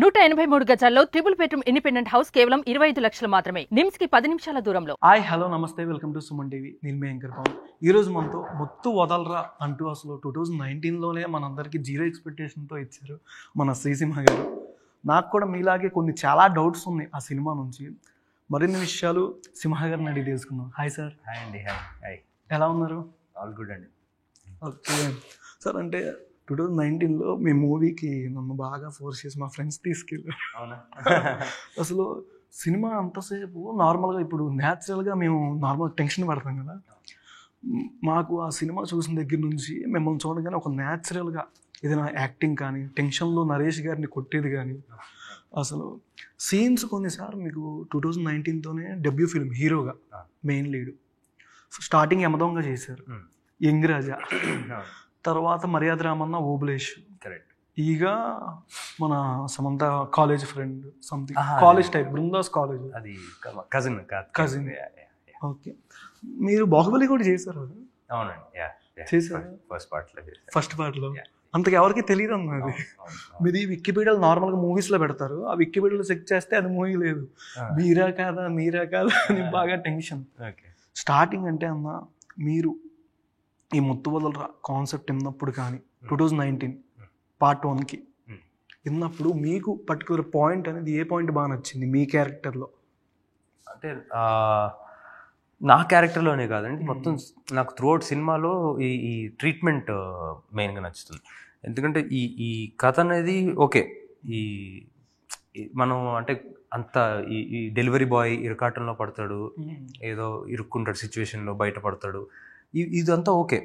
183 గజాల్లో triple bedroom independent house కేవలం 25 లక్షలు మాత్రమే. నిమ్స్ కి 10 నిమిషాల దూరంలో. హాయ్ హలో నమస్తే, వెల్కమ్ టు సుమన్ టీవీ. నేను మీ యాంకర్ పవన్. ఈరోజు మనతో మొత్తు వదలరా అంటూ అసలు 2019లోనే మనందరికీ జీరో ఎక్స్పెక్టేషన్తో ఇచ్చారు మన శ్రీసింహ గారు. నాకు కూడా మీలాగే కొన్ని చాలా డౌట్స్ ఉన్నాయి ఆ సినిమా నుంచి. మరిన్ని విషయాలు సింహ గారిని అడిగి తెలుసుకుందాం. Hi sir. హాయ్ అండి. హాయ్. ఎలా ఉన్నారు? ఆల్ గుడ్ అండి. ఓకే సార్, అంటే 2019లో మీ మూవీకి నన్ను బాగా ఫోర్స్ చేసి మా ఫ్రెండ్స్ తీసుకెళ్ళారు. అవునా? అసలు సినిమా అంతసేపు నార్మల్గా ఇప్పుడు న్యాచురల్గా మేము నార్మల్ టెన్షన్ పడతాం కదా, మాకు ఆ సినిమా చూసిన దగ్గర నుంచి మిమ్మల్ని చూడగానే ఒక న్యాచురల్గా ఏదైనా యాక్టింగ్ కానీ, టెన్షన్లో నరేష్ గారిని కొట్టేది కానీ, అసలు సీన్స్ కొన్నిసార్లు మీకు 2019తోనే డెబ్యూ ఫిల్మ్ హీరోగా మెయిన్ లీడ్. స్టార్టింగ్ యమదొంగ చేశారు, యంగ్ రాజా, తర్వాత మర్యాద రామన్న, ఓబులేష్, కరెక్ట్. ఈగ మన Samantha college friend something, college type, Brindas college, అది కజిన్. ఓకే. మీరు బాహుబలి కూడా చేశారు? అవునండి, చేశారు. ఫస్ట్ పార్ట్లో అంతకు ఎవరికి తెలియదు అన్నది. మీది వికీపీడియాలో నార్మల్గా మూవీస్లో పెడతారు, ఆ వికీపీడియాలో చెక్ చేస్తే అది మూవీ లేదు. మీరా కాదా అని బాగా టెన్షన్. స్టార్టింగ్ అంటే అన్న, మీరు ఈ ముత్తు వదలరా కాన్సెప్ట్ విన్నప్పుడు కానీ 2019 పార్ట్ 1కి విన్నప్పుడు మీకు పర్టికులర్ పాయింట్ అనేది ఏ పాయింట్ బాగా నచ్చింది మీ క్యారెక్టర్లో? అంటే నా క్యారెక్టర్లోనే కాదండి, మొత్తం నాకు త్రూఅవుట్ సినిమాలో ఈ ట్రీట్మెంట్ మెయిన్గా నచ్చుతుంది. ఎందుకంటే ఈ కథ అనేది ఓకే, ఈ మనం అంటే అంత ఈ డెలివరీ బాయ్ ఇరకాటంలో పడతాడు, ఏదో ఇరుక్కుంటాడు సిచ్యువేషన్లో, బయటపడతాడు, ఇదంతా ఓకే,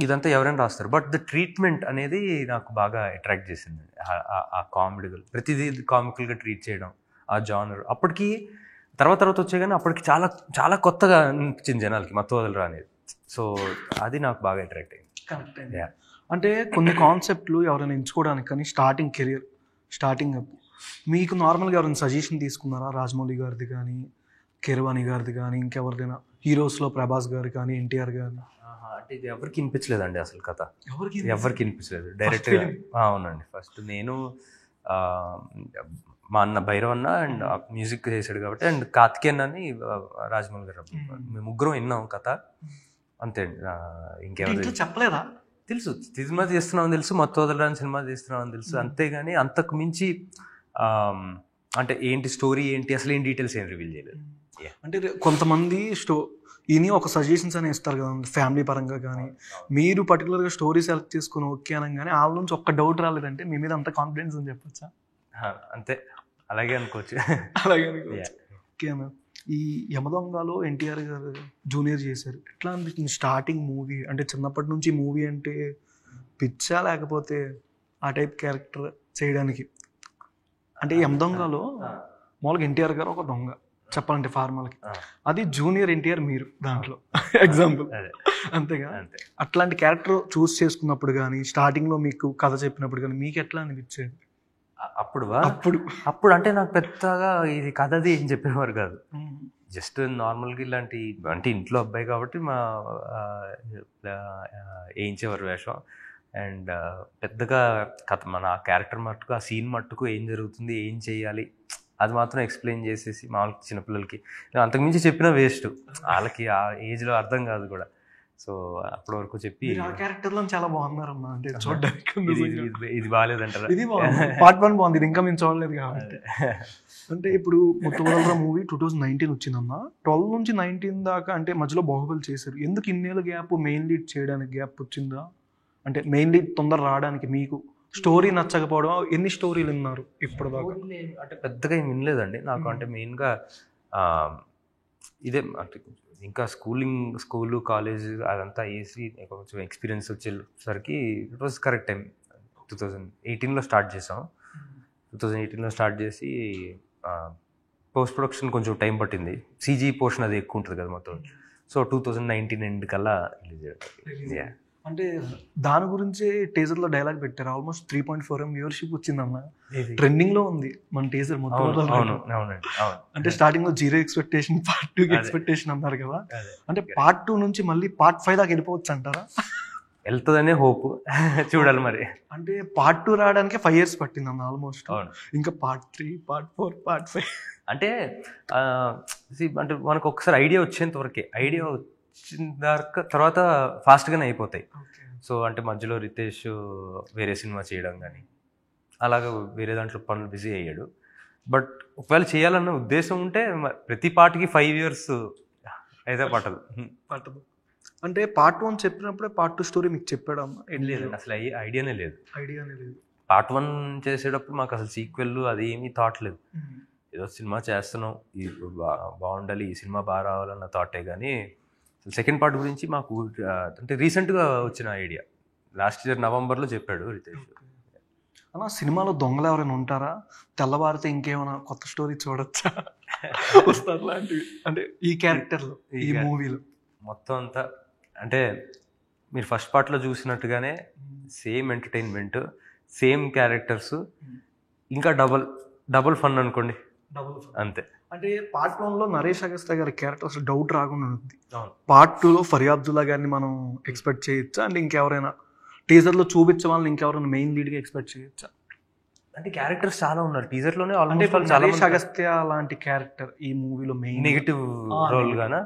ఇదంతా ఎవరైనా రాస్తారు. బట్ ద ట్రీట్మెంట్ అనేది నాకు బాగా అట్రాక్ట్ చేసింది. ఆ కామెడీగా ప్రతిదీ కామికల్గా ట్రీట్ చేయడం, ఆ జానర్ అప్పటికి తర్వాత వచ్చే కానీ అప్పటికి చాలా చాలా కొత్తగా అనిపించింది జనాలకి మత్తు వదలరా అనేది. సో అది నాకు బాగా అట్రాక్ట్ అయింది. కరెక్ట్. అంటే కొన్ని కాన్సెప్ట్లు ఎవరైనా ఎంచుకోవడానికి కానీ స్టార్టింగ్ మీకు నార్మల్గా ఎవరైనా సజెషన్ తీసుకున్నారా? రాజమౌళి గారిది కానీ, కీరవాణి గారిది కానీ, ఇంకెవరిదైనా హీరోస్లో ప్రభాస్ గారు కానీ, ఎన్టీఆర్ గారు? అంటే ఇది ఎవరికి వినిపించలేదండి అసలు కథ, ఎవరికి వినిపించలేదు డైరెక్ట్గా. అవునండి, ఫస్ట్ నేను మా అన్న భైరవ్ అన్న అండ్ మ్యూజిక్ చేశాడు కాబట్టి, అండ్ కార్తికేయన్ అని రాజమౌళి గారు, మేము ముగ్గురం విన్నాం కథ అంతే. ఇంకెవరు చెప్పలేదా? తెలుసు సినిమా తీస్తున్నామని తెలుసు, మత్తు వదలరాని సినిమా తీస్తున్నామని తెలుసు, అంతేగాని అంతకు మించి అంటే ఏంటి స్టోరీ ఏంటి అసలు ఏం డీటెయిల్స్ ఏం రివీల్ చేయలేదు. అంటే కొంతమంది ఇని ఒక సజెషన్స్ అని ఇస్తారు కదా ఫ్యామిలీ పరంగా కానీ, మీరు పర్టికులర్గా స్టోరీ సెలెక్ట్ చేసుకుని ఓకే అనగానే వాళ్ళ నుంచి ఒక్క డౌట్ రాలేదంటే మీ మీద అంత కాన్ఫిడెన్స్ అని చెప్పొచ్చా? అంతే, అలాగే అనుకోవచ్చు. ఓకేనా. ఈ యమదొంగలో ఎన్టీఆర్ గారు జూనియర్ చేశారు, ఎట్లా అనిపించింది స్టార్టింగ్ మూవీ? అంటే చిన్నప్పటి నుంచి మూవీ అంటే పిచ్చా, లేకపోతే ఆ టైప్ క్యారెక్టర్ చేయడానికి? అంటే యమదొంగలో మామూలుగా ఎన్టీఆర్ గారు ఒక దొంగ చెప్పాలంటే ఫార్మల్కి, అది జూనియర్ ఎన్టీఆర్ మీరు దాంట్లో ఎగ్జాంపుల్, అంతేగా? అట్లాంటి క్యారెక్టర్ చూస్ చేసుకున్నప్పుడు కానీ, స్టార్టింగ్లో మీకు కథ చెప్పినప్పుడు కానీ మీకు ఎట్లా అనిపించేది? అప్పుడు అంటే నాకు పెద్దగా ఇది కథది ఏం చెప్పేవారు కాదు, జస్ట్ నార్మల్గా ఇలాంటి అంటే ఇంట్లో అబ్బాయి కాబట్టి మా వేయించేవారు వేషం. అండ్ పెద్దగా కథ మన క్యారెక్టర్ మట్టుకు, ఆ సీన్ మట్టుకు ఏం జరుగుతుంది, ఏం చేయాలి అది మాత్రం ఎక్స్ప్లెయిన్ చేసేసి మామూలుగా చిన్నపిల్లలకి అంతకుమించి చెప్పినా వేస్ట్, వాళ్ళకి ఆ ఏజ్లో అర్థం కాదు కూడా. సో అప్పటి వరకు చెప్పి క్యారెక్టర్లో చాలా బాగున్నారమ్మా, అంటే చూడడానికి ఇది బాగాలేదంటారా? ఇది పార్ట్ 1 బాగుంది, ఇది ఇంకా మేము చూడలేదు కాబట్టి. అంటే ఇప్పుడు ముత్తు వదలరా మూవీ 2019 వచ్చిందమ్మా, 12 నుంచి 19 దాకా అంటే మధ్యలో బాహుబలి చేశారు. ఎందుకు ఇన్నేళ్ళ గ్యాప్? మెయిన్ లీడ్ చేయడానికి గ్యాప్ వచ్చిందా? అంటే మెయిన్ లీడ్ తొందర రావడానికి మీకు స్టోరీ నచ్చకపోవడం? ఎన్ని స్టోరీలు విన్నారు ఇప్పుడు దాకా? అంటే పెద్దగా ఏం వినలేదండి నాకు. అంటే మెయిన్గా ఇదే అంటే ఇంకా స్కూలు కాలేజ్ అదంతా వేసి కొంచెం ఎక్స్పీరియన్స్ వచ్చేసరికి ఇట్ వాజ్ కరెక్ట్ టైం. 2018లో స్టార్ట్ చేసాం. 2018లో స్టార్ట్ చేసి పోస్ట్ ప్రొడక్షన్ కొంచెం టైం పట్టింది, సీజీ పోర్షన్ అది ఎక్కువ ఉంటుంది కదా మొత్తం. సో 2019 ఎండ్ కల్లా రిలీజ్ అయ్యారు. అంటే దాని గురించి టీజర్లో డైలాగ్ పెట్టారు, ఆల్మోస్ట్ 3.4 వ్యూవర్షిప్ వచ్చిందన్న, ట్రెండింగ్లో ఉంది మన టీజర్ మొత్తం. అంటే స్టార్టింగ్లో జీరో ఎక్స్పెక్టేషన్, పార్ట్ 2 ఎక్స్పెక్టేషన్ అన్నారు కదా, అంటే పార్ట్ 2 నుంచి మళ్ళీ పార్ట్ 5 దాకా వెళ్ళిపోవచ్చు అంటారా? వెళ్తుందనే హోప్. చూడాలి మరి. అంటే పార్ట్ 2 రావడానికి 5 years పట్టింది అన్న ఆల్మోస్ట్. అవును. ఇంకా పార్ట్ 3, పార్ట్ 4, పార్ట్ 5 అంటే అంటే మనకు ఒకసారి ఐడియా వచ్చేంత వరకే. ఐడియా వచ్చిన తర్వాత ఫాస్ట్గానే అయిపోతాయి. సో అంటే మధ్యలో రితేష్ వేరే సినిమా చేయడం కానీ అలాగా వేరే దాంట్లో పనులు బిజీ అయ్యాడు. బట్ ఒకవేళ చేయాలన్న ఉద్దేశం ఉంటే ప్రతి పార్ట్కి 5 years అయితే పట్టదు. అంటే పార్ట్ 1 చెప్పినప్పుడే పార్ట్ 2 స్టోరీ మీకు చెప్పాడమ్మా? లేదండి, అసలు ఐడియానే లేదు. లేదు. పార్ట్ 1 చేసేటప్పుడు మాకు అసలు సీక్వెల్ అది ఏమీ థాట్ లేదు. ఏదో సినిమా చేస్తున్నాం, ఇది బాగుండాలి, ఈ సినిమా బాగా రావాలన్న థాటే. కానీ సెకండ్ పార్ట్ గురించి మాకు అంటే రీసెంట్గా వచ్చిన ఐడియా. లాస్ట్ ఇయర్ నవంబర్లో చెప్పాడు రితేష్. అన్న సినిమాలో దొంగలు ఎవరైనా ఉంటారా? తెల్లవారితే ఇంకేమైనా కొత్త స్టోరీ చూడొచ్చా? వస్తారు లాంటివి అంటే ఈ క్యారెక్టర్లో, ఈ మూవీలో మొత్తం అంతా అంటే మీరు ఫస్ట్ పార్ట్లో చూసినట్టుగానే సేమ్ ఎంటర్టైన్మెంట్, సేమ్ క్యారెక్టర్స్, ఇంకా డబుల్ ఫన్ అనుకోండి, అంతే. అంటే పార్ట్ 1లో నరేష్ అగస్త్య గారి క్యారెక్టర్ అసలు డౌట్ రాకుండా ఉంటుంది. పార్ట్ 2లో ఫరియాబ్దుల్లా గారిని మనం ఎక్స్పెక్ట్ చేయొచ్చా? అంటే ఇంకెవరైనా టీజర్లో చూపించే వాళ్ళని ఇంకెవరైనా మెయిన్ లీడ్గా ఎక్స్పెక్ట్ చేయొచ్చా? అంటే క్యారెక్టర్స్ చాలా ఉన్నారు టీజర్లోనే. అంటే నరేష్ అగస్త్య లాంటి క్యారెక్టర్ ఈ మూవీలో మెయిన్ నెగిటివ్ రోల్ గానా?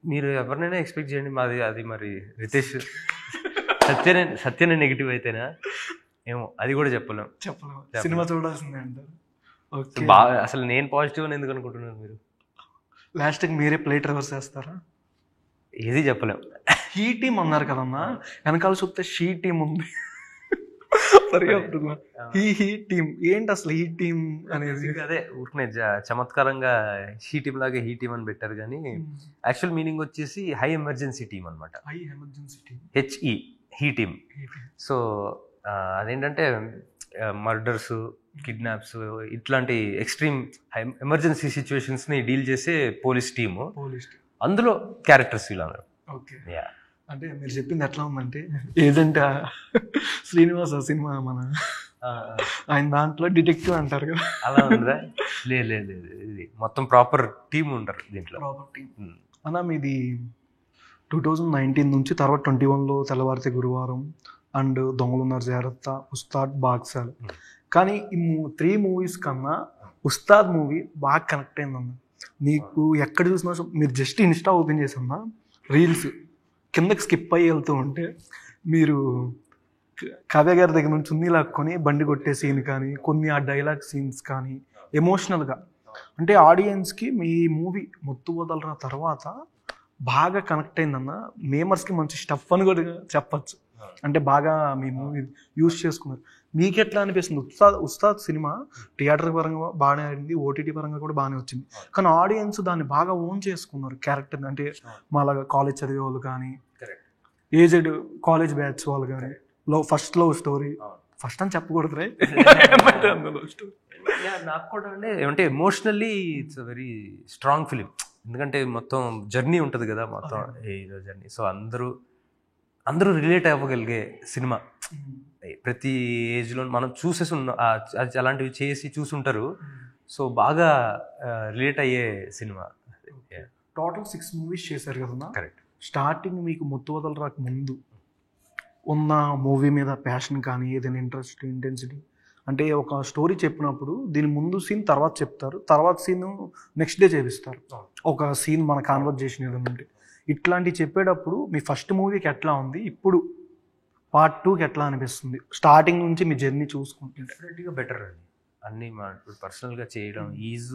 మీరు ఎవరినైనా ఎక్స్పెక్ట్ చేయండి. అది మరి రితేష్ సత్యనే నెగిటివ్ అయితేనా ఏమో, అది కూడా చెప్పలేం. సినిమా చూడాల్సిందే అంటారు. బాగా అసలు నేను పాజిటివ్ అని ఎందుకు అనుకుంటున్నారు మీరు? లాస్ట్కి మీరే ప్లేట్ రివర్స్ చేస్తారా? ఏది చెప్పలేం. హీ టీమ్ అన్నారు కదన్నా, వెనకాల చూస్తే షీ టీమ్ ఉంది. హీ టీమ్ ఏంటి అసలు? హీ టీమ్ అనేది అదే ఊరికనే చమత్కారంగా హీ టీమ్ లాగా హీ టీమ్ అని పెట్టారు. కానీ యాక్చువల్ మీనింగ్ వచ్చేసి హై ఎమర్జెన్సీ టీమ్ అనమాట. HE he team. సో అదేంటంటే మర్డర్స్, కిడ్నాప్స్ ఇట్లాంటి ఎక్స్ట్రీమ్ ఎమర్జెన్సీ సిచ్యువేషన్స్ని డీల్ చేసే పోలీస్ టీము. అందులో క్యారెక్టర్స్ ఇలా ఉన్నారు. అంటే మీరు చెప్పింది ఎట్లా ఉందంటే ఏజెంట్ శ్రీనివాస్ సినిమా మన ఆయన దాంట్లో డిటెక్టివ్ అంటారు కదా, అలా ఉందా? లేదు, ఇది మొత్తం ప్రాపర్ టీమ్ ఉంటారు దీంట్లో. అన్న మీది 2019 నుంచి తర్వాత 21లో తెల్లవారితే గురువారం అండ్ దొంగలున్నారు జాగ్రత్త, ఉస్తాద్, బాక్సాలు. కానీ ఈ 3 movies కన్నా ఉస్తాద్ మూవీ బాగా కనెక్ట్ అయిందన్న. నీకు ఎక్కడ చూసినా మీరు జస్ట్ ఇన్స్టా ఓపెన్ చేసన్నా రీల్స్ కిందకి స్కిప్ అయ్యి వెళ్తూ ఉంటే మీరు కావ్య గారి దగ్గర నుంచి ఉన్ని లాక్కొని బండి కొట్టే సీన్ కానీ, కొన్ని ఆ డైలాగ్ సీన్స్ కానీ ఎమోషనల్గా అంటే ఆడియన్స్కి మీ మూవీ మొత్తు వదలరా తర్వాత బాగా కనెక్ట్ అయిందన్న. మేమర్స్కి మంచి స్టఫ్ అని కూడా చెప్పచ్చు. అంటే బాగా మీ మూవీ యూజ్ చేసుకున్నారు. మీకు ఎట్లా అనిపిస్తుంది? ఉస్తాద్ సినిమా థియేటర్ పరంగా బాగానే ఆడింది, OTT పరంగా కూడా బాగానే వచ్చింది. కానీ ఆడియన్స్ దాన్ని బాగా ఓన్ చేసుకున్నారు క్యారెక్టర్. అంటే మాలాగా కాలేజ్ చదివే వాళ్ళు కానీ, ఏజ్డ్ కాలేజ్ బ్యాచ్ వాళ్ళు కానీ, ఫస్ట్ లవ్ స్టోరీ, ఫస్ట్ అని చెప్పకూడదు రే. నాకు కూడా అంటే emotionally it's very strong film. ఎందుకంటే మొత్తం జర్నీ ఉంటుంది కదా, మొత్తం హీరో జర్నీ. సో అందరూ రిలేట్ అవ్వగలిగే సినిమా. ప్రతి ఏజ్లో మనం చూసేసి ఉన్నాం, అలాంటివి చేసి చూసుంటారు. సో బాగా రిలేట్ అయ్యే సినిమా. టోటల్ 6 movies చేశారు కదా. కరెక్ట్. స్టార్టింగ్ మీకు మొత్తు వదల రాక ముందు ఉన్న మూవీ మీద ప్యాషన్ కానీ, ఏదైనా ఇంట్రెస్ట్, ఇంటెన్సిటీ అంటే ఒక స్టోరీ చెప్పినప్పుడు దీని ముందు సీన్ తర్వాత చెప్తారు, తర్వాత సీన్ నెక్స్ట్ డే చేపిస్తారు. ఒక సీన్ మన కాన్వర్జేషన్ ఏదైనా ఉంటే ఇట్లాంటివి చెప్పేటప్పుడు మీ ఫస్ట్ మూవీకి ఎట్లా ఉంది, ఇప్పుడు పార్ట్ 2కి ఎట్లా అనిపిస్తుంది? స్టార్టింగ్ నుంచి మీ జర్నీ చూసుకుంటే డెఫినెట్గా బెటర్ అండి. అన్నీ మన పర్సనల్గా చేయడం ఈజ్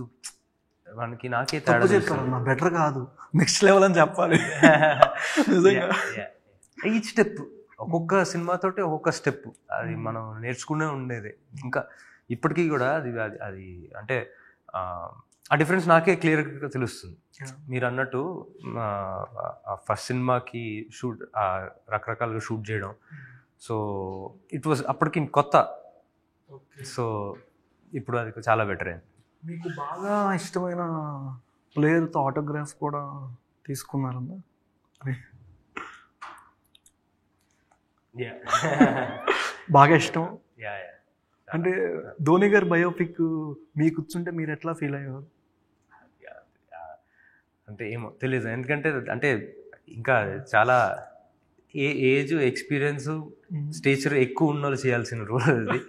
మనకి నాకే తప్పు చెప్పారన్న. బెటర్ కాదు, నెక్స్ట్ లెవెల్ అని చెప్పాలి. ఈచ్ స్టెప్ ఒక్కొక్క సినిమాతోటి ఒక్కొక్క స్టెప్ అది మనం నేర్చుకునే ఉండేది. ఇంకా ఇప్పటికీ కూడా అది అంటే ఆ డిఫరెన్స్ నాకే క్లియర్గా తెలుస్తుంది. మీరు అన్నట్టు ఫస్ట్ సినిమాకి షూట్ రకరకాలుగా షూట్ చేయడం, సో ఇట్ వాజ్ అప్పటికి కొత్త. సో ఇప్పుడు అది చాలా బెటర్ అయింది. మీకు బాగా ఇష్టమైన ప్లేయర్తో ఆటోగ్రాఫ్ కూడా తీసుకున్నారన్నా? బాగా ఇష్టం అంటే ధోని గారి బయోపిక్ మీకు కూర్చుంటే మీరు ఎట్లా ఫీల్ అయ్యేవారు? అంటే ఏమో తెలియదు, ఎందుకంటే అంటే ఇంకా చాలా ఏజ్ ఎక్స్పీరియన్స్ స్టేచర్ ఎక్కువ ఉన్న వాళ్ళు చేయాల్సిన రోల్ అది.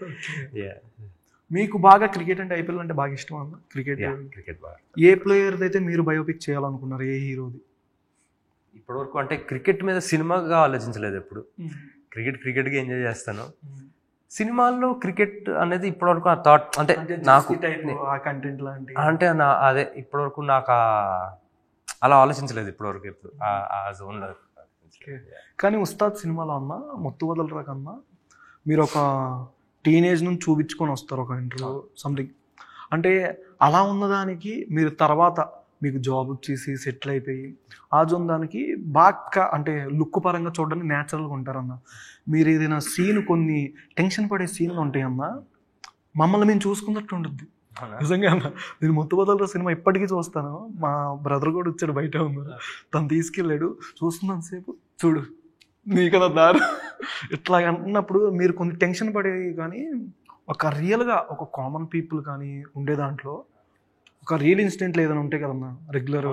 మీకు బాగా క్రికెట్ అంటే ఐపీఎల్ అంటే బాగా ఇష్టం అన్న? క్రికెట్ బాగా. ఏ ప్లేయర్ది అయితే మీరు బయోపిక్ చేయాలనుకున్నారు, ఏ హీరోది? ఇప్పటివరకు అంటే క్రికెట్ మీద సినిమాగా ఆలోచించలేదు ఎప్పుడు. క్రికెట్గా ఎంజాయ్ చేస్తాను. సినిమాల్లో క్రికెట్ అనేది ఇప్పటివరకు ఆ థాట్ అంటే నాకు కంటెంట్ లాంటి అంటే అదే ఇప్పటివరకు నాకు అలా ఆలోచించలేదు ఇప్పటివరకు ఎప్పుడు ఆ జోన్లో. కానీ ఉస్తాద్ సినిమాలో అన్నా మొత్తు వదలరా కన్నా మీరు ఒక టీనేజ్ నుంచి చూపించుకొని వస్తారు ఒక ఇంటర్వ్యూ సంథింగ్. అంటే అలా ఉన్నదానికి మీరు తర్వాత మీకు జాబ్ వచ్చేసి సెటిల్ అయిపోయి ఆ జోన్ దానికి బాగా అంటే లుక్ పరంగా చూడడానికి న్యాచురల్గా ఉంటారన్న. మీరు ఏదైనా సీన్ కొన్ని టెన్షన్ పడే సీన్లు ఉంటాయి అన్న, మమ్మల్ని మేము చూసుకున్నట్టు ఉంటుంది నిజంగా అన్న. నేను మొత్తం బదలరా సినిమా ఇప్పటికీ చూస్తాను. మా బ్రదర్ కూడా వచ్చాడు, బయట ఉన్నారు, తను తీసుకెళ్ళాడు. చూస్తున్నంతసేపు చూడు నీకదా దారు ఇట్లా అన్నప్పుడు మీరు కొన్ని టెన్షన్ పడేవి. కానీ ఒక రియల్గా ఒక కామన్ పీపుల్ కానీ ఉండే దాంట్లో ఒక రియల్ ఇన్సిడెంట్లు ఏదైనా ఉంటాయి కదన్నా, రెగ్యులర్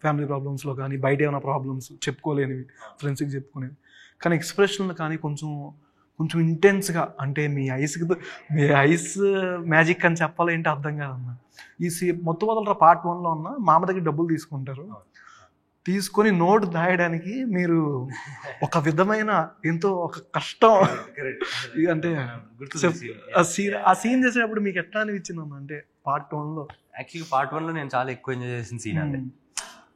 ఫ్యామిలీ ప్రాబ్లమ్స్లో కానీ బయట ఏమైనా ప్రాబ్లమ్స్ చెప్పుకోలేనివి, ఫ్రెండ్స్కి చెప్పుకునేవి. కానీ ఎక్స్ప్రెషన్లు కానీ కొంచెం ఇంటెన్స్గా అంటే మీ ఐస్ మ్యాజిక్ అని చెప్పాలేంటి అర్థం కాదన్న. ఈ మొత్తం వదలరా పార్ట్ 1లో ఉన్న మామ దగ్గర డబ్బులు తీసుకుంటారు, తీసుకొని నోటు దాయడానికి మీరు ఒక విధమైన ఎంతో ఒక కష్టం అంటే ఆ సీన్ చేసేటప్పుడు మీకు ఎట్లా అనిపించింది అన్న? అంటే పార్ట్ 1లో యాక్చువల్లీ పార్ట్ 1లో నేను చాలా ఎక్కువ ఎంజాయ్ చేసిన సీన్ అంటే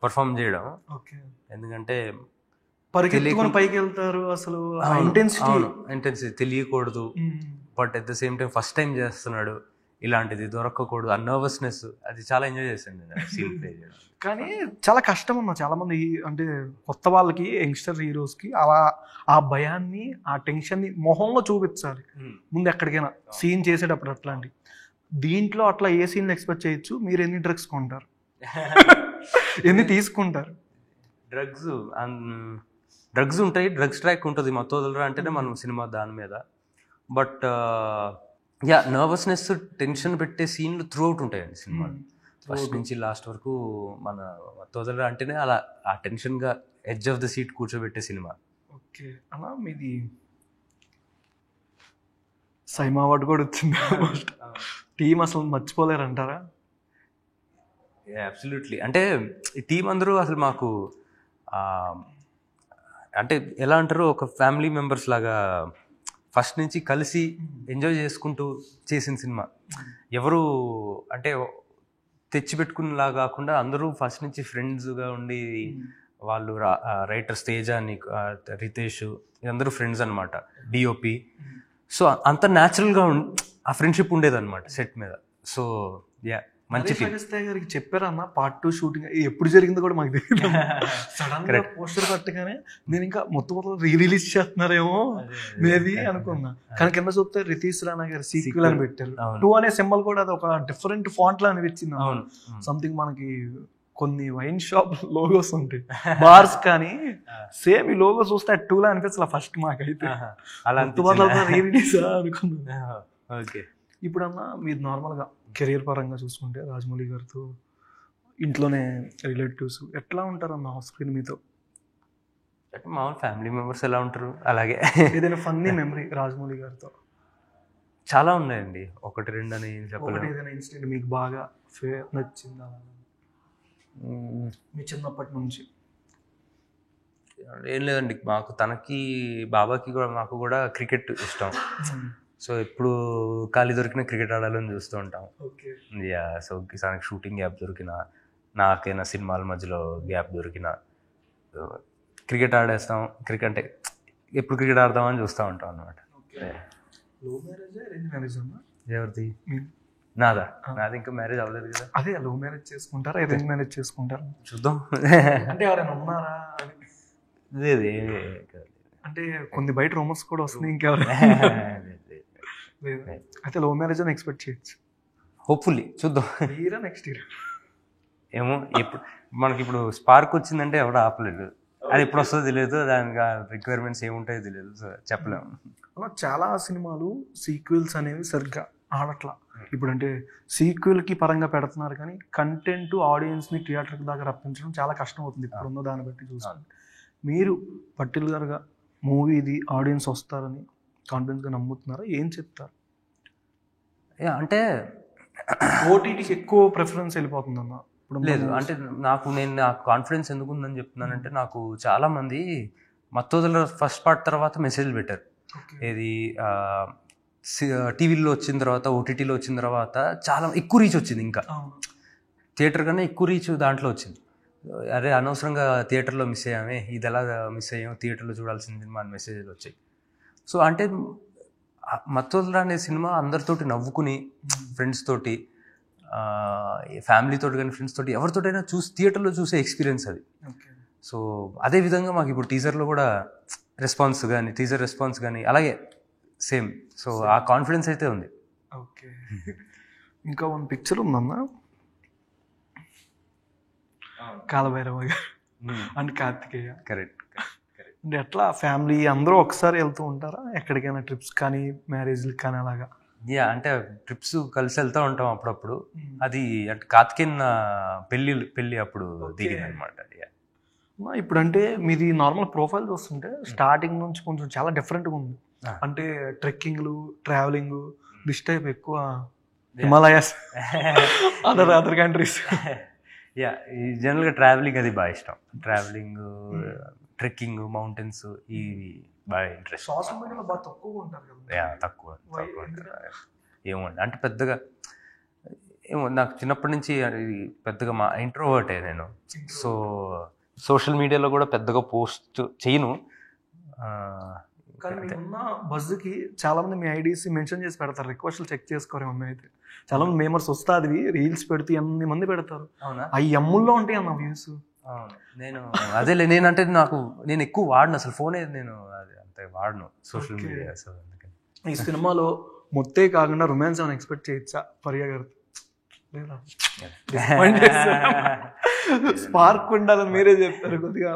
పర్ఫామ్ చేయడం. ఓకే, ఎందుకంటే పరిగెత్తుకొని పైకి వెళ్తారు, అసలు ఇంటెన్సిటీ తెలియకూడదు. But at the same time first time చేస్తున్నాడు, ఇలాంటిది దొరకకూడదు, ఆ నర్వస్నెస్, అది చాలా ఎంజాయ్ చేశాను నేను సీన్ ప్లే చేయడం. కానీ చాలా కష్టం అన్న. చాలా మంది అంటే కొత్త వాళ్ళకి, యంగ్స్టర్ హీరోస్కి అలా ఆ భయాన్ని ఆ టెన్షన్ని మొహంలో చూపించాలి ముందు ఎక్కడికైనా సీన్ చేసేటప్పుడు. అట్లాంటి దీంట్లో అట్లా ఏ సీన్లు ఎక్స్పెక్ట్ చేయొచ్చు? మీరు ఎన్ని డ్రగ్స్ కొంటారు, ఎన్ని తీసుకుంటారు? డ్రగ్స్ ఉంటాయి, డ్రగ్స్ ట్రాక్ ఉంటుంది మొత్తం వదలరా అంటేనే మనం సినిమా దాని మీద. బట్ నర్వస్నెస్, టెన్షన్ పెట్టే సీన్లు త్రూ అవుట్ ఉంటాయండి సినిమాలో, ఫస్ట్ నుంచి లాస్ట్ వరకు. మన మొత్తం వదలరా అంటేనే అలా ఆ టెన్షన్గా ఎడ్జ్ ఆఫ్ ద సీట్ కూర్చోబెట్టే సినిమా. ఓకే అలా మీది సైమా అవార్డు కూడా వచ్చింది. టీం అసలు మర్చిపోలేరంటారా? అబ్సల్యూట్లీ. అంటే ఈ టీం అందరూ అసలు మాకు అంటే ఎలా అంటారు, ఒక ఫ్యామిలీ మెంబర్స్ లాగా ఫస్ట్ నుంచి కలిసి ఎంజాయ్ చేసుకుంటూ చేసిన సినిమా. ఎవరు అంటే తెచ్చిపెట్టుకునేలా కాకుండా అందరూ ఫస్ట్ నుంచి ఫ్రెండ్స్గా ఉండి, వాళ్ళు రైటర్స్ తేజ, రితేష్, అందరూ ఫ్రెండ్స్ అనమాట, డిఓపి. సో అంత న్యాచురల్గా ఆ ఫ్రెండ్షిప్ ఉండేదన్నమాట సెట్ మీద. సో మంచి గారికి చెప్పారన్న పార్ట్ 2 షూటింగ్ ఎప్పుడు జరిగిందో కూడా మాకు తెలియదు. సడన్ గా పోస్టర్ కట్టగానే నేను ఇంకా మొత్తం రిలీజ్ చేస్తున్నారేమో మేబీ అనుకున్నా. కానీ కింద చూస్తే రితీష్ రాణా గారి సీక్వెల్ అని పెట్టారు. 2 అనే సింబల్ కూడా అది ఒక డిఫరెంట్ ఫాంట్ లా అనిపించింది. సంథింగ్ మనకి కొన్ని వైన్ షాప్ లోగోస్ ఉంటాయి, బార్స్, కానీ సేమ్ ఈ లోగో చూస్తే 2 లా అనిపించాల ఫస్ట్ మాకైతే. అలా రిలీజ్ అనుకున్నా. ఇప్పుడన్నా మీరు నార్మల్గా కెరీర్ పరంగా చూసుకుంటే రాజమౌళి గారితో ఇంట్లోనే రిలేటివ్స్ ఎట్లా ఉంటారన్న ఆఫ్ స్క్రీన్ మీతో? మామూలు ఫ్యామిలీ మెంబర్స్ ఎలా ఉంటారు అలాగే. ఏదైనా ఫన్నీ మెమరీ రాజమౌళి గారితో? చాలా ఉన్నాయండి, 1-2 అని చెప్పలేదు. ఏదైనా ఇన్సిడెంట్ మీకు బాగా నచ్చిందా మీ చిన్నప్పటి నుంచి? ఏం లేదండి, మాకు తనకి బాబాకి కూడా మాకు కూడా క్రికెట్ ఇష్టం. సో ఎప్పుడు ఖాళీ దొరికినా క్రికెట్ ఆడాలని చూస్తూ ఉంటాం. సో తనకి షూటింగ్ గ్యాప్ దొరికినా, నాకైనా సినిమాల మధ్యలో గ్యాప్ దొరికినా క్రికెట్ ఆడేస్తాం. క్రికెట్ అంటే ఎప్పుడు క్రికెట్ ఆడదామని చూస్తూ ఉంటాం అనమాట. ఎవరిది? నాదా ఇంకా మ్యారేజ్ అవ్వలేదు కదా. అదే లవ్ మ్యారేజ్ చేసుకుంటారా, అరేంజ్ మ్యారేజ్ చేసుకుంటారా? చూద్దాం. అంటే ఎవరైనా ఉన్నారా? లేదు, అంటే కొన్ని బయట రూమర్స్ కూడా వస్తున్నాయి. ఇంకెవరైనా అయితే లవ్ మ్యారేజ్ అని ఎక్స్పెక్ట్ చేయొచ్చు. హోప్ఫుల్లీ చూద్దాం. నెక్స్ట్ ఇయర్ ఏమో. మనకి ఇప్పుడు స్పార్క్ వచ్చిందంటే ఎవడో ఆపలేదు, అది ఎప్పుడు వస్తుందో తెలియదు, దానికి రిక్వైర్మెంట్స్ ఏముంటాయో తెలియదు, సో చెప్పలేము. అలా చాలా సినిమాలు సీక్వెల్స్ అనేవి సరిగ్గా ఆడట్లా. ఇప్పుడు అంటే సీక్వెల్కి పరంగా పెడుతున్నారు, కానీ కంటెంట్ ఆడియన్స్ని థియేటర్కి దాకా రప్పించడం చాలా కష్టం అవుతుంది ఇప్పుడున్న దాన్ని బట్టి చూసుకుంటే. మీరు పర్టికులర్గా మూవీ ఇది ఆడియన్స్ వస్తారని కాన్ఫిడెన్స్గా నమ్ముతున్నారా? ఏం చెప్తారు? అంటే ఓటీటీకి ఎక్కువ ప్రిఫరెన్స్ వెళ్ళిపోతుందన్న ఇప్పుడు. లేదు అంటే నాకు కాన్ఫిడెన్స్ ఎందుకు ఉందని చెప్తున్నానంటే, నాకు చాలామంది మత్తోదల ఫస్ట్ పార్ట్ తర్వాత మెసేజ్లు పెట్టారు. ఏది టీవీలో వచ్చిన తర్వాత, ఓటీటీలో వచ్చిన తర్వాత చాలా ఎక్కువ రీచ్ వచ్చింది. ఇంకా థియేటర్ కన్నా ఎక్కువ రీచ్ దాంట్లో వచ్చింది. అరే అనవసరంగా థియేటర్లో మిస్ అయ్యామే, ఇది ఎలా మిస్ అయ్యాము, థియేటర్లో చూడాల్సిన సినిమా అని మెసేజ్లు వచ్చాయి. సో అంటే మత్తోదల అనే సినిమా అందరితోటి నవ్వుకుని, ఫ్రెండ్స్ తోటి, ఫ్యామిలీతో కానీ ఫ్రెండ్స్ తోటి ఎవరితోటైనా థియేటర్లో చూసే ఎక్స్పీరియన్స్ అది. సో అదే విధంగా మాకు ఇప్పుడు టీజర్లో కూడా టీజర్ రెస్పాన్స్ కానీ అలాగే సేమ్. సో ఆ కాన్ఫిడెన్స్ అయితే ఉంది. ఓకే. ఇంకా వన్ పిక్చర్ ఉందన్న, కాలభైరవ గారు అండ్ కార్తికేయ. కరెక్ట్. అంటే ఎట్లా ఫ్యామిలీ అందరూ ఒకసారి వెళ్తూ ఉంటారా ఎక్కడికైనా, ట్రిప్స్ కానీ మ్యారేజ్లకి కానీ అలాగా? అంటే ట్రిప్స్ కలిసి వెళ్తూ ఉంటాం అప్పుడప్పుడు. అది అంటే కార్తికేయన్ పెళ్ళి అప్పుడు దిగింది అనమాట. ఇప్పుడు అంటే మీది నార్మల్ ప్రొఫైల్ చూస్తుంటే స్టార్టింగ్ నుంచి కొంచెం చాలా డిఫరెంట్గా ఉంది. అంటే ట్రెక్కింగ్లు, ట్రావెలింగ్, దిస్ టైప్ ఎక్కువ, హిమాలయాస్, అదర్ కంట్రీస్. జనరల్గా ట్రావెలింగ్ అది బాగా ఇష్టం. ట్రావెలింగ్, ట్రెక్కింగ్, మౌంటైన్స్ ఇవి బాగా ఇంట్రెస్ట్. సోషల్ మీడియాలో బాగా తక్కువ ఉంటారు కదా? తక్కువ ఏమో అంటే పెద్దగా ఏమో నాకు చిన్నప్పటి నుంచి పెద్దగా ఇంట్రోవర్టే నేను. సో సోషల్ మీడియాలో కూడా పెద్దగా పోస్ట్ చేయను. కానీ ఉన్న బజ్కి చాలా మంది మీ ఐడీస్ మెన్షన్ చేసి పెడతారు, రిక్వెస్ట్లు చెక్ చేసుకోరేమో. అయితే చాలా మంది మేమర్స్ వస్తుంది, రీల్స్ పెడితే ఎన్ని మంది పెడతారు. అవి ఎమ్ముల్లో ఉంటాయి అన్న వ్యూస్. నేను అదేలే, నేను ఎక్కువ వాడను అసలు ఫోనే, నేను అది అంత వాడను సోషల్ మీడియా. సో అందుకని ఈ సినిమాలో మొత్తే కాకుండా రొమాన్స్ ఏమైనా ఎక్స్పెక్ట్ చేయొచ్చా ఫరియా గారు? స్పార్క్ ఉండాలని మీరే చెప్తారు కొద్దిగా.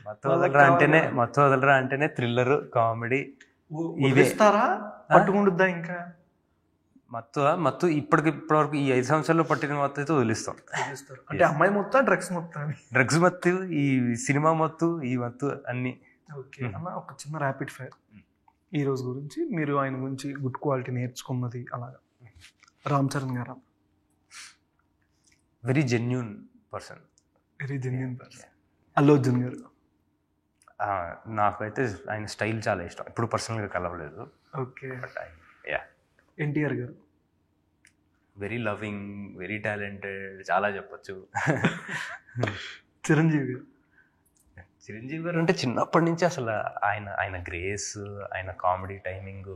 మత్తోదలరా అంటేనే థ్రిల్లర్, కామెడీ ఇస్తారా? పట్టుకుంటుందా ఇంకా మత్తు ఇప్పటివరకు ఈ 5 సంవత్సరాల్లో పట్టిన మత్తు అయితే వదిలిస్తాం. అంటే అమ్మాయి మొత్తం, డ్రగ్స్ మొత్తం? డ్రగ్స్ మత్తు, ఈ సినిమా మత్తు, ఈ మత్తు అన్ని. ఓకే అన్న, ఒక చిన్న ర్యాపిడ్ ఫైర్ ఈ రోజు గురించి, మీరు ఆయన గురించి గుడ్ క్వాలిటీ నేర్చుకున్నది అలాగా. రామ్ చరణ్ గారు very genuine person. Allu Arjun గారు నాకైతే ఆయన స్టైల్ చాలా ఇష్టం. ఇప్పుడు పర్సనల్గా కలవలేదు. ఓకే. ఎన్టీఆర్ గారు వెరీ లవింగ్, వెరీ టాలెంటెడ్, చాలా చెప్పచ్చు. చిరంజీవి గారు అంటే చిన్నప్పటి నుంచి అసలు ఆయన గ్రేస్, ఆయన కామెడీ టైమింగ్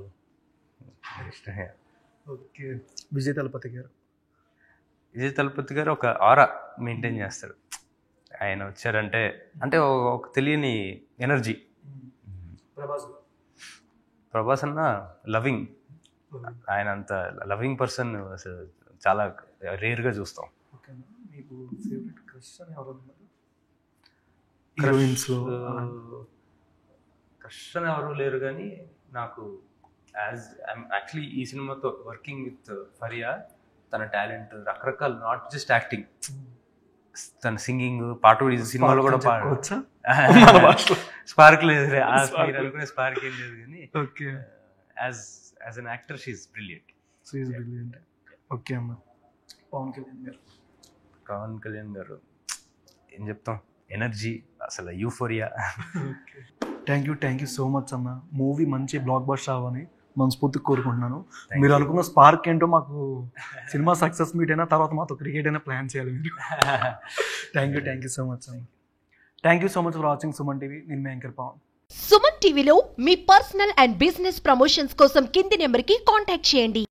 ఇష్టమే. ఓకే. విజయ్ తలపతి గారు ఒక ఆరా మెయింటైన్ చేస్తాడు. ఆయన వచ్చారంటే అంటే ఒక తెలియని ఎనర్జీ. ప్రభాస్ అన్న లవింగ్, ఆయన అంత లవింగ్ పర్సన్ చాలా రేర్గా చూస్తాం. క్రష్ అని ఎవరు లేరు, కానీ నాకు యాక్చువల్లీ ఈ సినిమాతో వర్కింగ్ విత్ ఫరియా, తన టాలెంట్ రకరకాల, నాట్ జస్ట్ యాక్టింగ్, తన సింగింగ్, పాట కూడా ఈ సినిమాలో కూడా స్పార్క్ లేదు, మీరు అనుకునే స్పార్క్ ఏం లేదు, కానీ as an actor she is brilliant. Okay అమ్మ. పవన్ కళ్యాణ్ గారు ఏం చెప్తాం, ఎనర్జీ, అసలు euphoria. Thank you so much అన్న. మూవీ మంచి బ్లాక్ బస్టర్ అవ్వని మనస్ఫూర్తిగా కోరుకుంటున్నాను. మీరు అనుకున్న స్పార్క్ ఏంటో మాకు సినిమా సక్సెస్ మీట్ అయినా తర్వాత మాతో క్రికెట్ అయినా ప్లాన్ చేయాలి మీరు. థ్యాంక్ యూ సో మచ్ అన్న. Thank you so much for watching Suman TV. నేను మీ యాంకర్ పవన్. సుమన్ టీవీలో మీ పర్సనల్ అండ్ బిజినెస్ ప్రమోషన్స్ కోసం కింది నెంబర్కి కాంటాక్ట్ చేయండి.